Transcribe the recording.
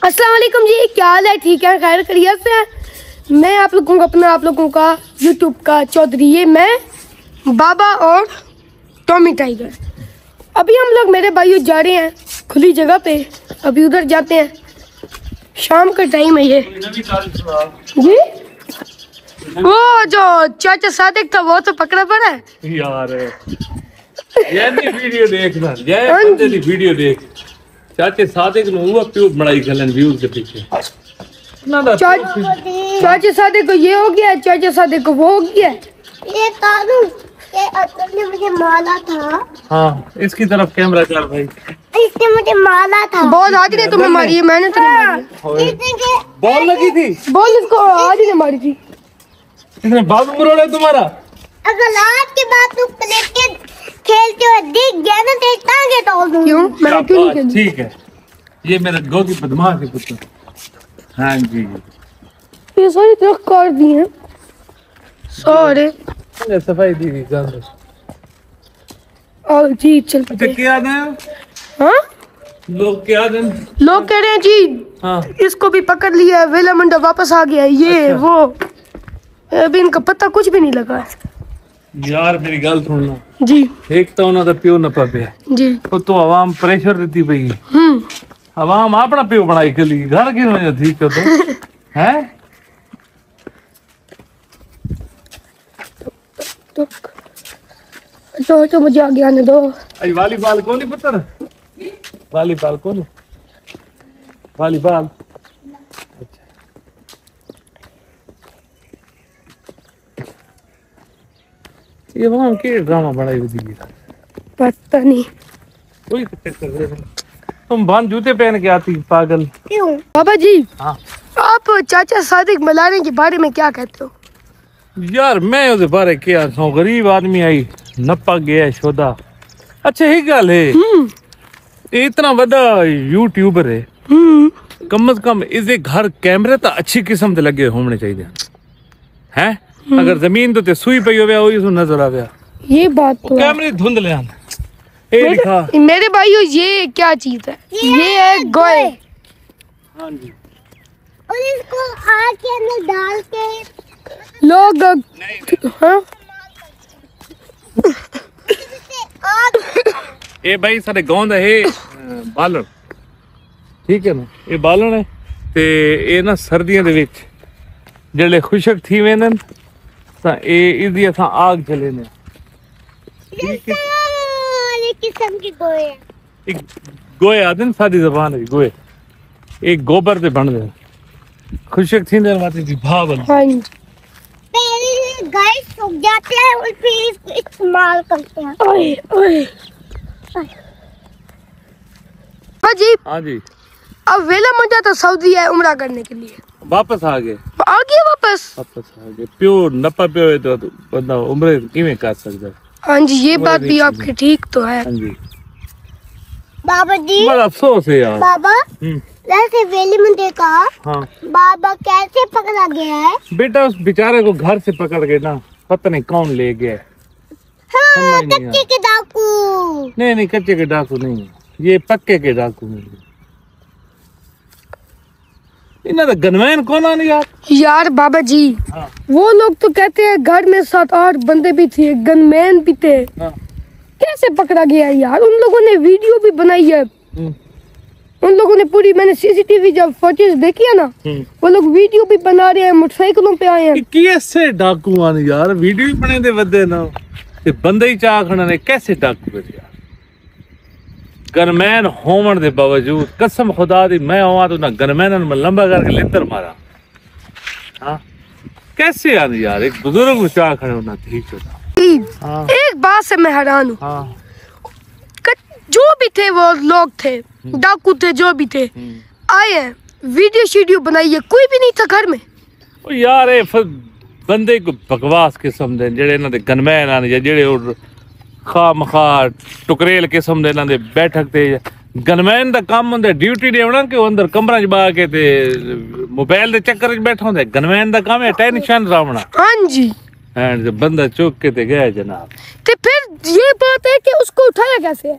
अस्सलाम वालेकुम जी, क्या हाल है? ठीक है, खैर खैरियत से है। मैं आप लोगों का यूट्यूब का चौधरी, ये मैं बाबा और टॉमी टाइगर। अभी हम लोग मेरे भाइयों जा रहे हैं खुली जगह पे, अभी उधर जाते हैं। शाम का टाइम है ये जी। वो जो चाचा सादिक था वो तो पकड़ा पड़ा है यार। ये नहीं वीडियो देखना, ये बंदे दी वीडियो देख। चाचे सादिक नु हुआ प्यो बड़ाई गलन व्यूज के पीछे ना दा। चाचा सादिक को ये हो गया, चाचा सादिक को वो हो गया। ये तारू ये असल ने मुझे मारा था। हाँ, इसकी तरफ कैमरा कर भाई। इसने मुझे मारा था। बॉल आज ने तुम्हें मारी है, मैंने तो नहीं मारी। इसने बॉल लगी थी, बॉल इसको आज ने मारी थी। इसने बाबू मरोड़ा तुम्हारा। अगर आज के बाद तू क्रिकेट खेलते हुए दिख गया ना तेरे टांगे तोड़ दूंगी। क्यों? मैंने क्यों नहीं खेली? ठीक है, ये मेरा गोदी बदमाश है पुत्र। हाँ जी, ये सारी तरफ काट दी हैं सारे। सफाई दी गई जान। और जी चल अच्छा क्या दें? हाँ, लोग क्या दें? लोग कह रहे हैं जी हाँ इसको भी पकड़ लिया है, वेला मंडा वापस आ गया है, ये अच्छा। वो अभी इनका पता कुछ भी नहीं लगा है। यार मेरी गल सुनना जी एक तो उन्होंने प्यो न पाया जी। तो आवाम प्रेशर देती पई। आवाम अपना प्यो बनाई के लिए घर की वजह ठीक है तो है। तो मुझे आगे आने दो। आज वॉलीबॉल कौन नहीं पुत्र? वॉलीबॉल कौन? वॉलीबॉल ये वहाँ के ड्रामा बनाई हुई थी। पता नहीं कोई चक्कर नहीं। तुम बांध जूते पहन के आती पागल। क्यों? बाबा जी, हाँ आप चाचा सादिक मलाने के बारे में क्या कहते हो? यार मैं उसके बारे क्या कहूं, गरीब आदमी आई नपा गया शोदा। अच्छा ही गल है, ये इतना बड़ा यूट्यूबर है, कम से कम इसके घर कैमरे तो अच्छी किस्म के लगे होने चाहिए हैं। अगर जमीन तो सुई पई हो वही नजर आ गया। ये बात तो है। कैमरे धुंधले हैं। ये दिखा मेरे भाइयों, ये क्या चीज है? ये है गोए। हाँ जी। और इसको आग के अंदर डाल के लोग हाँ ये भाई सारे गांव ਦਾ है बालन, ठीक है ना। ये बालन है ते ये ना सर्दियों दे विच जेले खुशक थी वेंदन तां ये इदी असां आग जले ने। ठीक है, ये किस्म की गोए हैं। एक गोए आदन सादी जबान है गोए। एक गोबर दे बनदे खुशक थींदे वाते दी भावल। हाँ जी। पहले गाय सूख जाते हैं और फिर इसको इस्तेमाल करते हैं। ओए ओए हाँ जी। हाँ जी, अब वेला मंडा तो सऊदी है उम्रा करने के लिए, वापस आ गए। आ गया वापस। वापस आ गए। प्यो नपा प्यो है तो बंदा उम्र किवें कर सकदा है। हाँ जी, ये बात भी आपकी ठीक तो है। हाँ जी, बाबा जी, बड़ा अफसोस है यार। बाबा वैसे वेली में देखा हाँ बाबा कैसे पकड़ा गया है? बेटा उस बेचारे को घर से पकड़ के ना पता नहीं कौन ले गया। हाँ, समझ नहीं कच्चे के डाकू। नहीं कच्चे के डाकू नहीं, ये पक्के के डाकू नहीं। इन्हें तो गनमैन कौन आने यार। यार बाबा जी, हाँ वो लोग तो कहते हैं घर में 7-8 बंदे भी थे, गनमैन भी थे। हाँ कैसे पकड़ा गया यार? उन लोगों ने वीडियो भी बनाई है, उन लोगों ने पूरी, मैंने सीसीटीवी जब फुटेज देखी है ना, वो लोग वीडियो भी बना रहे हैं, मोटरसाइकिलों पे आए हैं। कैसे डाकू आने यार? वीडियो भी बने दे वदे ना ते बंदे ही चाह खड़ा ने कैसे डाकू कर यार। गनमैन होवन दे बावजूद कसम खुदा दी मैं आवां तो ना गनमैन में लंबा करके लेतर मारा। हाँ कैसे आने यार? एक बुजुर्ग को चाह खड़े होना ठीक होता। हाँ एक बात से मैं हैरान हूँ, हाँ जो भी थे वो लोग थे, डाकू थे, जो भी थे, आए हैं, वीडियो शीडियो बनाई है, कोई भी नहीं था घर में। ओ यार ये बंदे को बकवास किस्म दे जेड़े इन्हां दे गनमैन आने या जेड़े खा मखा टुकरेल किस्म दे इन्हां दे बैठक ते गनमैन दा काम हुंदा ड्यूटी देवना कि वो अंदर कमरा च बा के ते मोबाइल दे चक्कर च बैठा हुंदा। गनमैन दा काम है टेंशन रावना। हाँ जी। एंड बंदा चुक के ते गया जनाब। तो फिर ये बात है कि उसको उठाया कैसे है?